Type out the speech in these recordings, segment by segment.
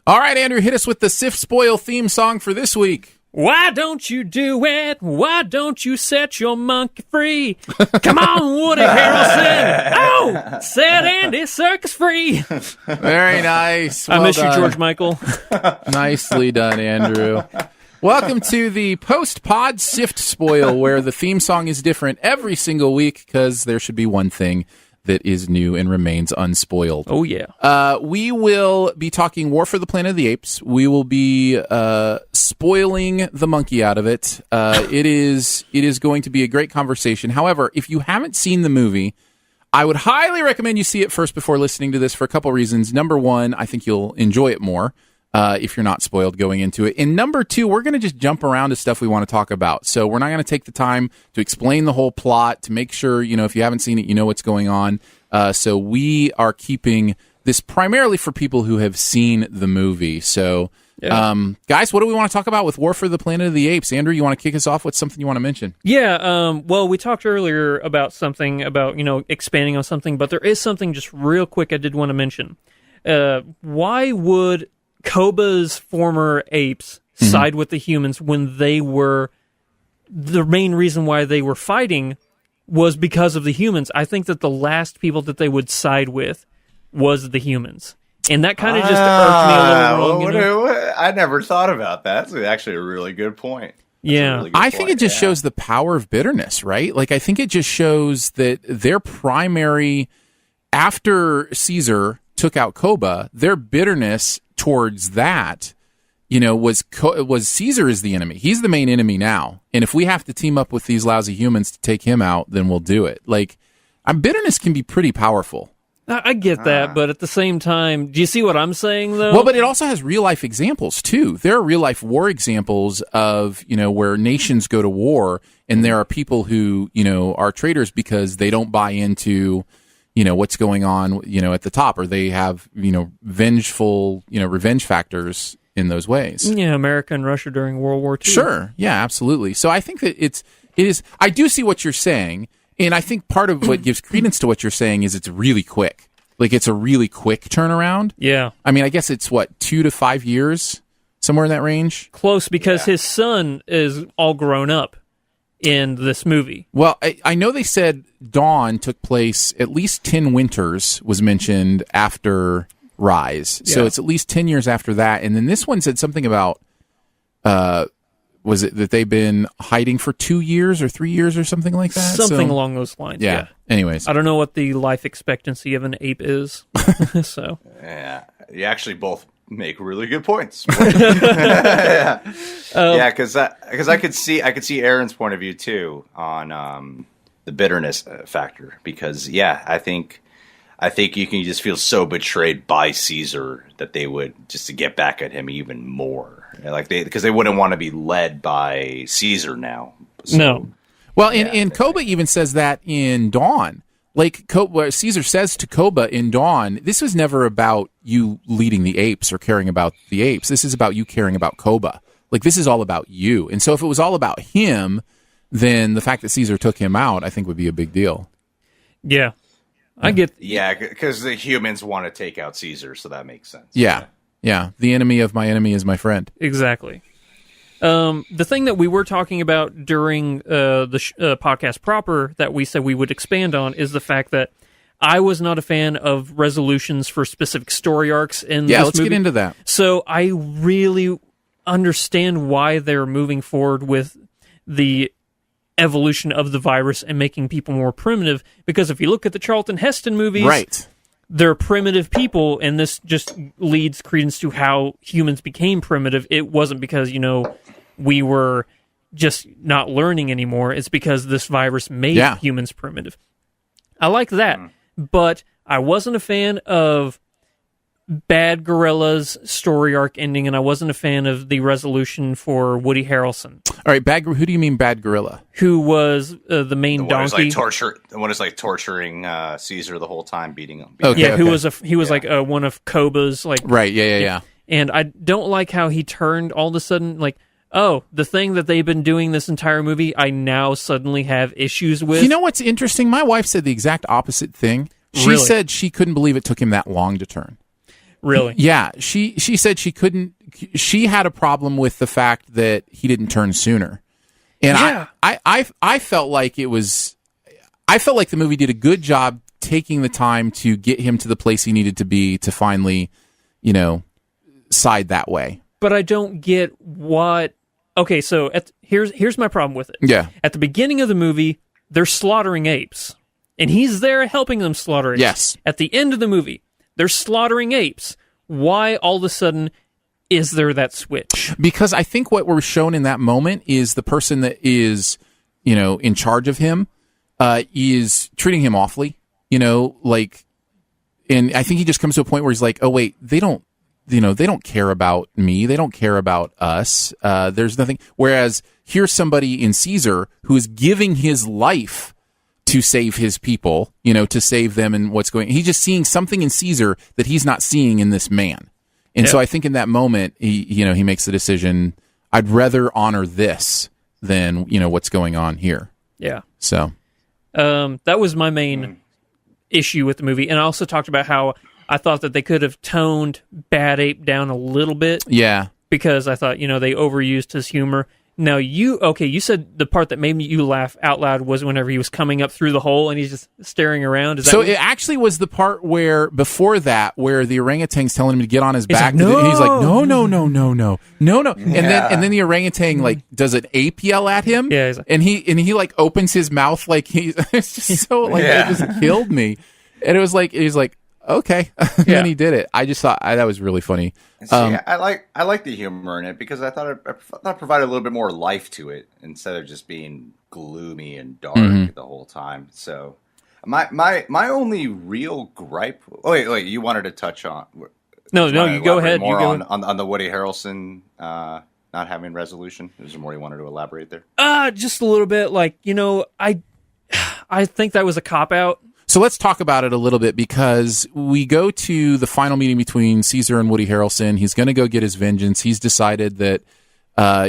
All right, Andrew, hit us with the Sift Spoil theme song for this week. Why don't you do it? Why don't you set your monkey free? Come on, Woody Harrelson. Oh, set Andy Serkis free. Very nice. I miss done. you, George Michael. Nicely done, Andrew. Welcome to the post-pod Sift Spoil, where the theme song is different every single week because there should be one thing that is new and remains unspoiled. Oh, yeah. We will be talking War for the Planet of the Apes. We will be spoiling the monkey out of it. It is going to be a great conversation. However, if you haven't seen the movie, I would highly recommend you see it first before listening to this for a couple reasons. Number one, I think you'll enjoy it more if you're not spoiled going into it. And number two, we're going to just jump around to stuff we want to talk about. So we're not going to take the time to explain the whole plot, to make sure, if you haven't seen it, you know what's going on. So we are keeping this primarily for people who have seen the movie. So, guys, what do we want to talk about with War for the Planet of the Apes? Andrew, you want to kick us off with something you want to mention? Yeah, well, we talked earlier about something, about, expanding on something, but there is something just real quick I did want to mention. Why would Koba's former apes side with the humans when they were... The main reason why they were fighting was because of the humans. I think that the last people that they would side with was the humans. And that kind of just irked me a little wrong. I never thought about that. That's actually a really good point. Yeah. I think it just shows the power of bitterness, right? Like, I think it just shows that their primary... After Caesar took out Koba, their bitterness towards that, was Caesar is the enemy. He's the main enemy now. And if we have to team up with these lousy humans to take him out, then we'll do it. Like, bitterness can be pretty powerful. I get that, but at the same time, do you see what I'm saying, though? Well, but it also has real-life examples, too. There are real-life war examples of, where nations go to war, and there are people who, are traitors because they don't buy into... what's going on, at the top, or they have, vengeful, revenge factors in those ways. Yeah, America and Russia during World War II. Sure. Yeah, absolutely. So I think that it is, I do see what you're saying, and I think part of what gives credence to what you're saying is it's really quick. Like, it's a really quick turnaround. Yeah. I mean, I guess it's 2 to 5 years, somewhere in that range? Close, because his son is all grown up in this movie. Well, I know they said Dawn took place, at least 10 winters was mentioned after Rise. Yeah. So it's at least 10 years after that. And then this one said something about, was it that they've been hiding for 2 years or 3 years or something like that? Something along those lines, yeah. Anyways. I don't know what the life expectancy of an ape is. So. Yeah, you actually both make really good points. Yeah, because I could see Aaron's point of view too on the bitterness factor. Because I think you can just feel so betrayed by Caesar that they would just to get back at him even more, because they wouldn't want to be led by Caesar now. So, no. Well, and Koba even says that in Dawn. Like Caesar says to Koba in Dawn, this was never about you leading the apes or caring about the apes. This is about you caring about Koba. Like, this is all about you. And so if it was all about him, then the fact that Caesar took him out, I think, would be a big deal. Yeah. I get... Yeah, because the humans want to take out Caesar, so that makes sense. Yeah. The enemy of my enemy is my friend. Exactly. The thing that we were talking about during the podcast proper that we said we would expand on is the fact that I was not a fan of resolutions for specific story arcs in this movie. Yeah, let's get into that. So I really understand why they're moving forward with the evolution of the virus and making people more primitive, because if you look at the Charlton Heston movies... Right. They're primitive people, and this just leads credence to how humans became primitive. It wasn't because, we were just not learning anymore. It's because this virus made humans primitive. I like that, but I wasn't a fan of Bad Gorilla's story arc ending, and I wasn't a fan of the resolution for Woody Harrelson. All right, who do you mean Bad Gorilla? Who was the main donkey? The one is torturing Caesar the whole time, beating him. He was like one of Koba's right. Yeah. And I don't like how he turned all of a sudden the thing that they've been doing this entire movie, I now suddenly have issues with. You know what's interesting? My wife said the exact opposite thing. She said she couldn't believe it took him that long to turn. Really? Yeah, she said she couldn't. She had a problem with the fact that he didn't turn sooner, and Yeah. I felt like it was. I felt like the movie did a good job taking the time to get him to the place he needed to be to finally, side that way. But I don't get what. Okay, so here's my problem with it. Yeah. At the beginning of the movie, they're slaughtering apes, and he's there helping them slaughter apes. Yes. At the end of the movie, they're slaughtering apes. Why all of a sudden is there that switch? Because I think what we're shown in that moment is the person that is, in charge of him, is treating him awfully. And I think he just comes to a point where he's like, oh wait, they don't care about me. They don't care about us. There's nothing. Whereas here's somebody in Caesar who is giving his life to save his people, to save them and what's going on. He's just seeing something in Caesar that he's not seeing in this man. And so I think in that moment, he makes the decision, I'd rather honor this than, what's going on here. Yeah. So. That was my main issue with the movie. And I also talked about how I thought that they could have toned Bad Ape down a little bit. Yeah. Because I thought, they overused his humor. Now, you said the part that made you laugh out loud was whenever he was coming up through the hole and he's just staring around. So it actually was the part where, before that, where the orangutan's telling him to get on his back. Like, no! And he's like, no. And then the orangutan, does an ape yell at him? Yeah. He's like, and he opens his mouth like it's just so, it just killed me. And it was like, he's like, okay. And then he did it. I just thought that was really funny. See, I like the humor in it because I thought it provided a little bit more life to it instead of just being gloomy and dark the whole time. So my only real gripe. Oh wait, you wanted to touch on? No, you go ahead. More you go on the Woody Harrelson not having resolution. Is there more you wanted to elaborate there? Just a little bit. I think that was a cop out. So let's talk about it a little bit because we go to the final meeting between Caesar and Woody Harrelson. He's going to go get his vengeance. He's decided that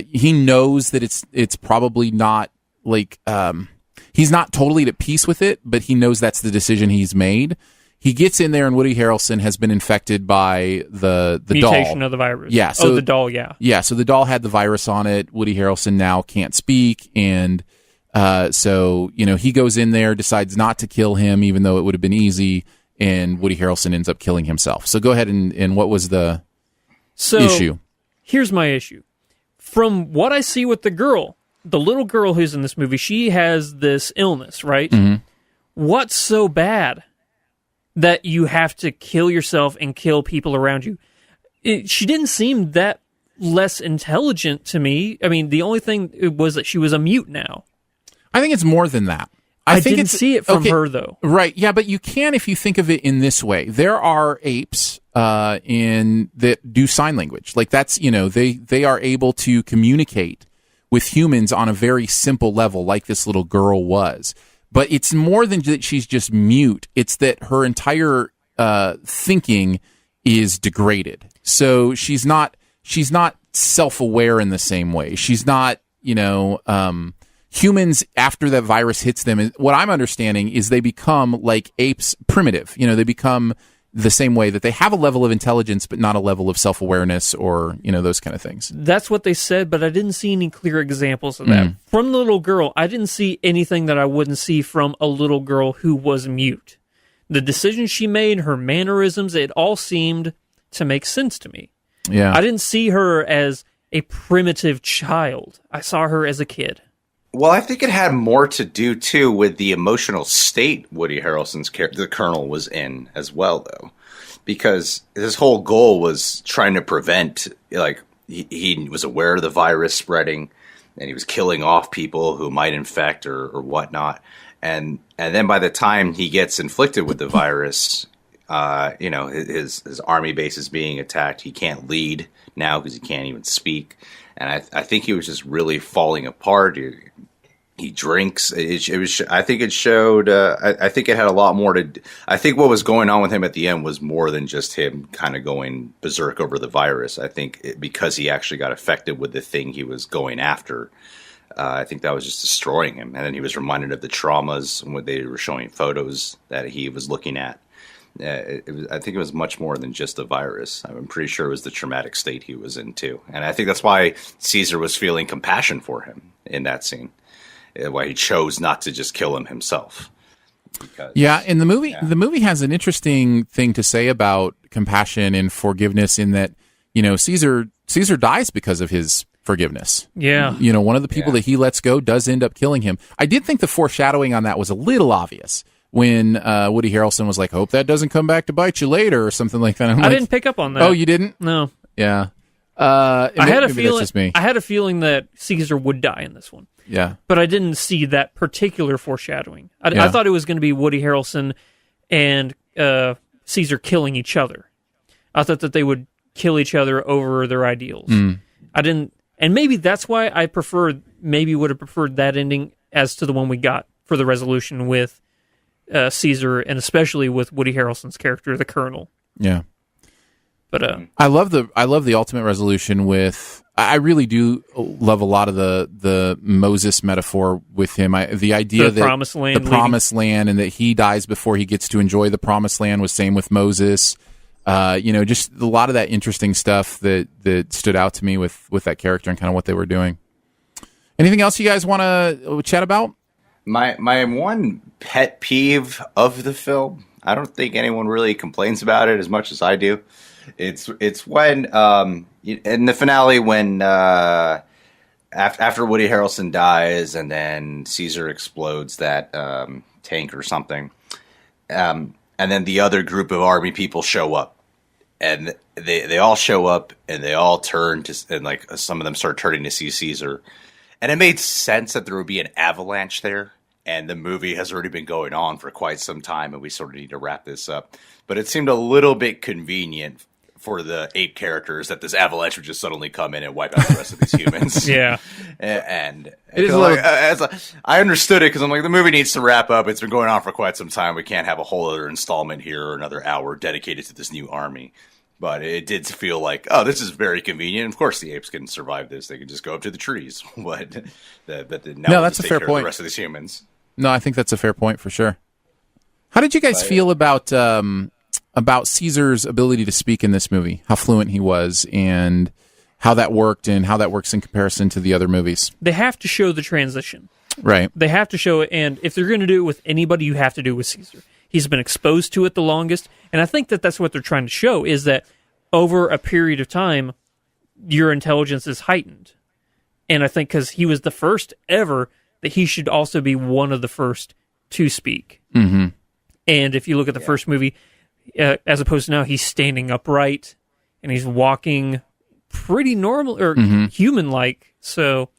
he knows that it's probably not he's not totally at peace with it, but he knows that's the decision he's made. He gets in there and Woody Harrelson has been infected by the mutation doll. of the virus. Yeah. So the doll, yeah. Yeah, so the doll had the virus on it. Woody Harrelson now can't speak and so, he goes in there, decides not to kill him, even though it would have been easy, and Woody Harrelson ends up killing himself. So go ahead and what was the issue? Here's my issue. From what I see with the little girl who's in this movie, she has this illness, right? Mm-hmm. What's so bad that you have to kill yourself and kill people around you? She didn't seem that less intelligent to me. I mean, the only thing was that she was a mute now. I think it's more than that. I didn't see it from her, though. Right, yeah, but you can if you think of it in this way. There are apes that do sign language. That's, they are able to communicate with humans on a very simple level, like this little girl was. But it's more than that she's just mute. It's that her entire thinking is degraded. So she's not self-aware in the same way. She's not, humans, after that virus hits them, what I'm understanding is they become like apes, primitive. They become the same way that they have a level of intelligence, but not a level of self-awareness or, those kind of things. That's what they said, but I didn't see any clear examples of that. From the little girl, I didn't see anything that I wouldn't see from a little girl who was mute. The decisions she made, her mannerisms, it all seemed to make sense to me. Yeah. I didn't see her as a primitive child. I saw her as a kid. Well, I think it had more to do, too, with the emotional state Woody Harrelson's the Colonel was in as well, though. Because his whole goal was trying to prevent, he was aware of the virus spreading, and he was killing off people who might infect or whatnot. And then by the time he gets inflicted with the virus, his army base is being attacked. He can't lead now because he can't even speak. And I think he was just really falling apart. He drinks. It was. I think it showed. I think it had a lot more to. I think what was going on with him at the end was more than just him kind of going berserk over the virus. I think because he actually got affected with the thing he was going after. I think that was just destroying him. And then he was reminded of the traumas when they were showing photos that he was looking at. I think it was much more than just a virus. I'm pretty sure it was the traumatic state he was in too, and I think that's why Caesar was feeling compassion for him in that scene. Why he chose not to just kill him himself. Because, in the movie has an interesting thing to say about compassion and forgiveness in that, Caesar dies because of his forgiveness. Yeah. One of the people that he lets go does end up killing him. I did think the foreshadowing on that was a little obvious when Woody Harrelson was like, hope that doesn't come back to bite you later or something like that. I didn't pick up on that. Oh, you didn't? No. Yeah. I had a feeling that Caesar would die in this one. Yeah. But I didn't see that particular foreshadowing. I thought it was going to be Woody Harrelson and Caesar killing each other. I thought that they would kill each other over their ideals. I didn't, and maybe that's why I would have preferred that ending as to the one we got for the resolution with Caesar, and especially with Woody Harrelson's character, the Colonel. Yeah. But I love the ultimate resolution with. I really do love a lot of the Moses metaphor with him. The idea that promised land, promised land, and that he dies before he gets to enjoy the promised land was same with Moses. Just a lot of that interesting stuff that stood out to me with that character and kind of what they were doing. Anything else you guys want to chat about? My one pet peeve of the film, I don't think anyone really complains about it as much as I do. It's when in the finale when after Woody Harrelson dies and then Caesar explodes that tank or something, and then the other group of army people show up, and they all show up and they all turn to, and like some of them start turning to see Caesar, and it made sense that there would be an avalanche there. And the movie has already been going on for quite some time, and we sort of need to wrap this up. But it seemed a little bit convenient for the ape characters that this avalanche would just suddenly come in and wipe out the rest of these humans. Yeah. And it is I understood it because I'm like, the movie needs to wrap up. It's been going on for quite some time. We can't have a whole other installment here or another hour dedicated to this new army. But it did feel like, oh, this is very convenient. Of course, the apes can survive this. They can just go up to the trees. Now that's a fair point. The rest of these humans. No, I think that's a fair point for sure. How did you guys feel about Caesar's ability to speak in this movie? How fluent he was, and how that worked, and how that works in comparison to the other movies? They have to show the transition. Right. They have to show it, and if they're going to do it with anybody, you have to do it with Caesar. He's been exposed to it the longest, and I think that that's what they're trying to show, is that over a period of time, your intelligence is heightened. And I think because he was the first ever, that he should also be one of the first to speak. Mm-hmm. And if you look at the first movie, as opposed to now, he's standing upright, and he's walking pretty normal, or human-like. So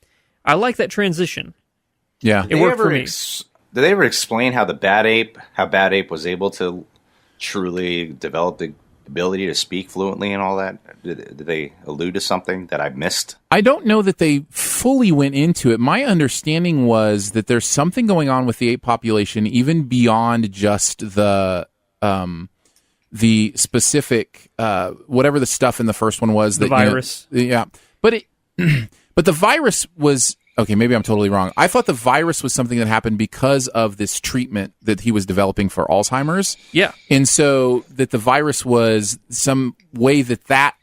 I like that transition. Yeah. It worked for me. Did they ever explain how Bad Ape was able to truly develop the ability to speak fluently and all that? Did they allude to something that I missed? I don't know that they fully went into it. My understanding was that there's something going on with the ape population even beyond just the specific whatever the stuff in the first one was. The virus. But the virus was... Okay, maybe I'm totally wrong. I thought the virus was something that happened because of this treatment that he was developing for Alzheimer's. Yeah. And so that the virus was some way that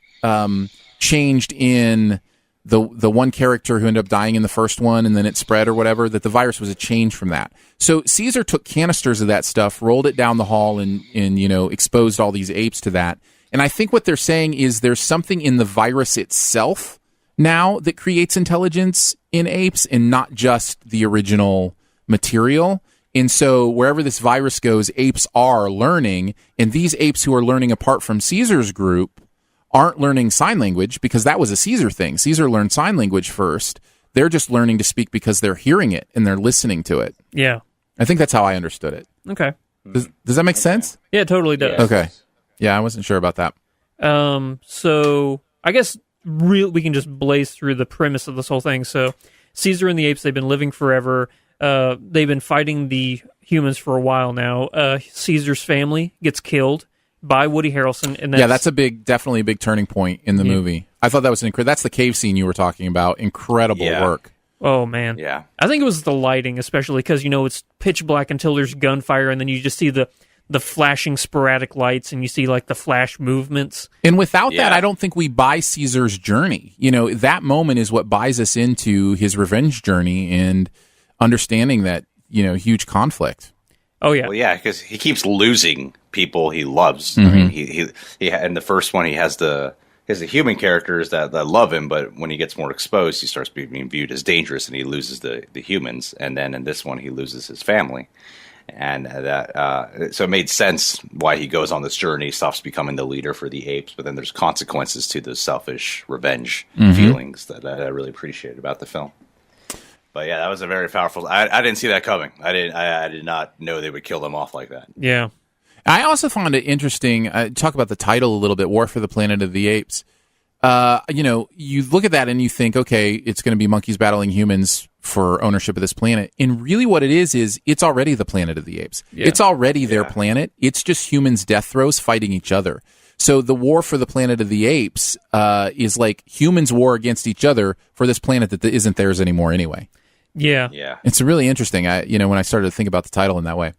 changed in the one character who ended up dying in the first one, and then it spread or whatever, that the virus was a change from that. So Caesar took canisters of that stuff, rolled it down the hall, and exposed all these apes to that. And I think what they're saying is there's something in the virus itself now that creates intelligence in apes, and not just the original material. And so wherever this virus goes, apes are learning, and these apes who are learning apart from Caesar's group aren't learning sign language because that was a Caesar thing. Caesar learned sign language first. They're just learning to speak because they're hearing it and they're listening to it. Yeah. I think that's how I understood it. Okay. Does that make sense? Yeah, it totally does. Okay. Yeah, I wasn't sure about that. So I guess we can just blaze through the premise of this whole thing. So Caesar and the apes, they've been living forever. They've been fighting the humans for a while now. Caesar's family gets killed by Woody Harrelson, and that's definitely a big turning point in the movie. I thought that was incredible. That's the cave scene you were talking about. Incredible work. Oh man, yeah. I think it was the lighting, especially because it's pitch black until there's gunfire, and then you just see the the flashing sporadic lights, and you see like the flash movements. And without that, I don't think we buy Caesar's journey. That moment is what buys us into his revenge journey and understanding that, huge conflict. Oh yeah. Well, yeah, because he keeps losing people he loves. I mean, he in the first one, he has the human characters that love him, but when he gets more exposed, he starts being viewed as dangerous, and he loses the humans. And then in this one, he loses his family. And so it made sense why he goes on this journey, stops becoming the leader for the apes, but then there's consequences to those selfish revenge feelings that I really appreciated about the film. But yeah, that was a very powerful. I didn't see that coming. I did not know they would kill them off like that. Yeah. I also found it interesting. Talk about the title a little bit, War for the Planet of the Apes. You look at that and you think, okay, it's going to be monkeys battling humans for ownership of this planet. And really what it is it's already the Planet of the Apes. Yeah. It's already their planet. It's just humans' death throes fighting each other. So the war for the Planet of the Apes is like humans' war against each other for this planet that isn't theirs anymore anyway. Yeah. Yeah. It's really interesting, when I started to think about the title in that way.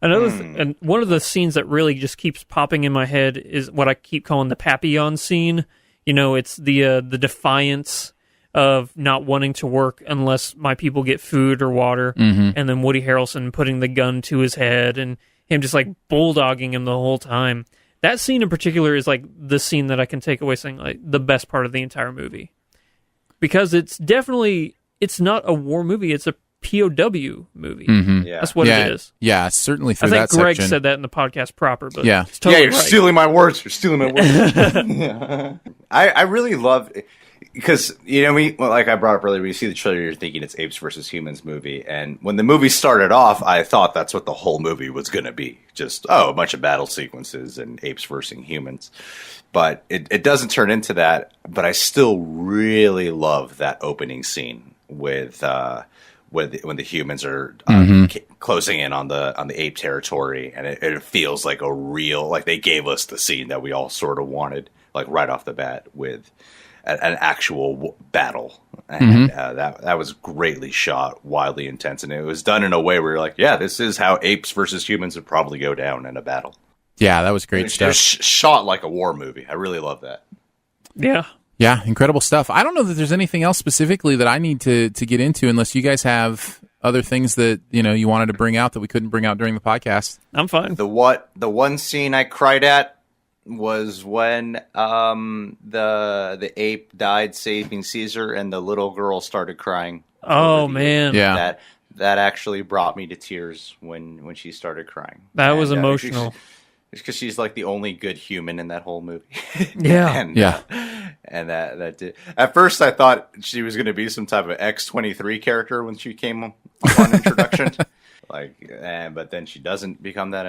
And one of the scenes that really just keeps popping in my head is what I keep calling the Papillon scene. It's the defiance of not wanting to work unless my people get food or water, and then Woody Harrelson putting the gun to his head and him just like bulldogging him the whole time. That scene in particular is like the scene that I can take away saying like the best part of the entire movie, because it's not a war movie; it's a POW movie. Yeah. That's what it is. Yeah, certainly through I think that Greg section. said that in the podcast proper, but yeah, it's totally you're right. stealing my words. You're stealing my words. I really love because like I brought up earlier, when you see the trailer, you're thinking it's Apes versus Humans movie, and when the movie started off, I thought that's what the whole movie was going to be, just a bunch of battle sequences and apes versus humans. But it doesn't turn into that. But I still really love that opening scene with when the humans are closing in on the ape territory, and it feels like a real, like they gave us the scene that we all sort of wanted, like right off the bat with an actual battle, and that was greatly shot, wildly intense, and it was done in a way where you're like, yeah, this is how apes versus humans would probably go down in a battle. Yeah, that was great stuff. Shot like a war movie. I really love that. Yeah. Yeah, incredible stuff. I don't know that there's anything else specifically that I need to get into, unless you guys have other things that you wanted to bring out that we couldn't bring out during the podcast. I'm fine. The one scene I cried at was when the ape died saving Caesar, and the little girl started crying. Oh man, yeah. That actually brought me to tears when she started crying. That was emotional. It's because she's like the only good human in that whole movie. Yeah. And that did. At first, I thought she was going to be some type of X-23 character when she came on introduction. But then she doesn't become that.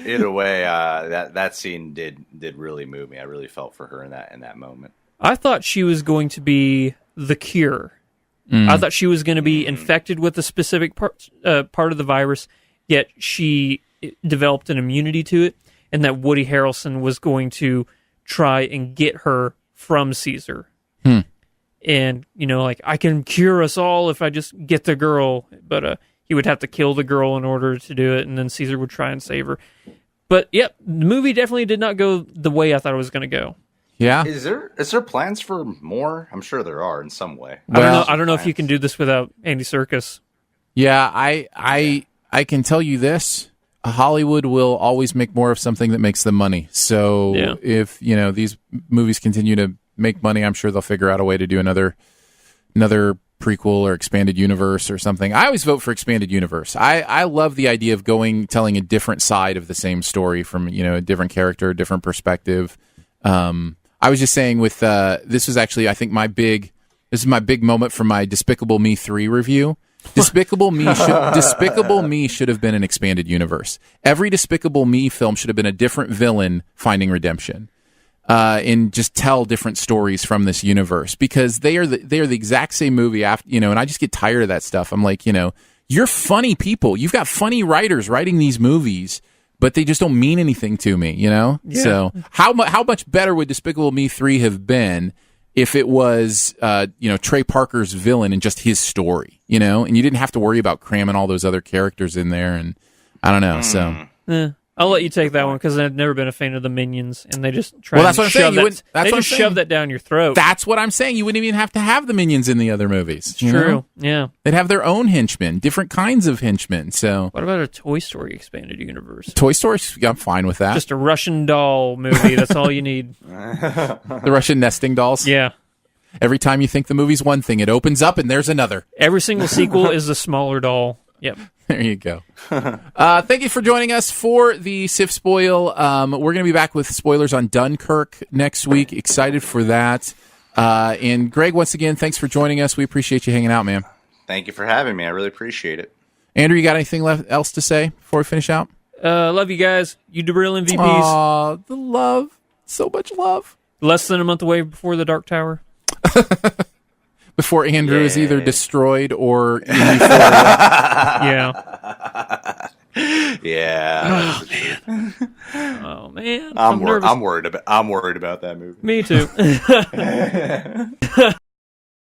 Either way, that scene did really move me. I really felt for her in that moment. I thought she was going to be the cure. I thought she was going to be infected with a specific part of the virus, yet she developed an immunity to it, and that Woody Harrelson was going to try and get her from Caesar. And, I can cure us all if I just get the girl, but he would have to kill the girl in order to do it, and then Caesar would try and save her. But, yep, the movie definitely did not go the way I thought it was going to go. Yeah. Is there plans for more? I'm sure there are in some way. I don't know if you can do this without Andy Serkis. Yeah, I can tell you this. Hollywood will always make more of something that makes them money. So if these movies continue to make money, I'm sure they'll figure out a way to do another prequel or expanded universe or something. I always vote for expanded universe. I love the idea of telling a different side of the same story from a different character, a different perspective. I was just saying with this was actually I think this is my big moment for my Despicable Me 3 review. Despicable Me should have been an expanded universe. Every Despicable Me film should have been a different villain finding redemption, and just tell different stories from this universe, because they are the exact same movie after, and I just get tired of that stuff. I'm like, you're funny people. You've got funny writers writing these movies, but they just don't mean anything to me, Yeah. So how much better would Despicable Me 3 have been if it was, Trey Parker's villain and just his story, and you didn't have to worry about cramming all those other characters in there. And I don't know. So I'll let you take that one because I've never been a fan of the Minions, and they just try that's what I'm saying. they just shove that down your throat. That's what I'm saying. You wouldn't even have to have the Minions in the other movies. It's true. Yeah. They'd have their own henchmen, different kinds of henchmen. So what about a Toy Story expanded universe? Toy Story, I'm fine with that. Just a Russian doll movie. That's all you need. The Russian nesting dolls. Yeah. Every time you think the movie's one thing, it opens up and there's another. Every single sequel is a smaller doll. Yep. There you go. Thank you for joining us for the SIF spoil. We're going to be back with spoilers on Dunkirk next week. Excited for that. And Greg, once again, thanks for joining us. We appreciate you hanging out, man. Thank you for having me. I really appreciate it. Andrew, you got anything else to say before we finish out? Love you guys. You the real MVPs. Aw, the love. So much love. Less than a month away before the Dark Tower. Before Andrew is either destroyed or in euphoria. Yeah. Yeah. Oh man. I'm worried about that movie. Me too.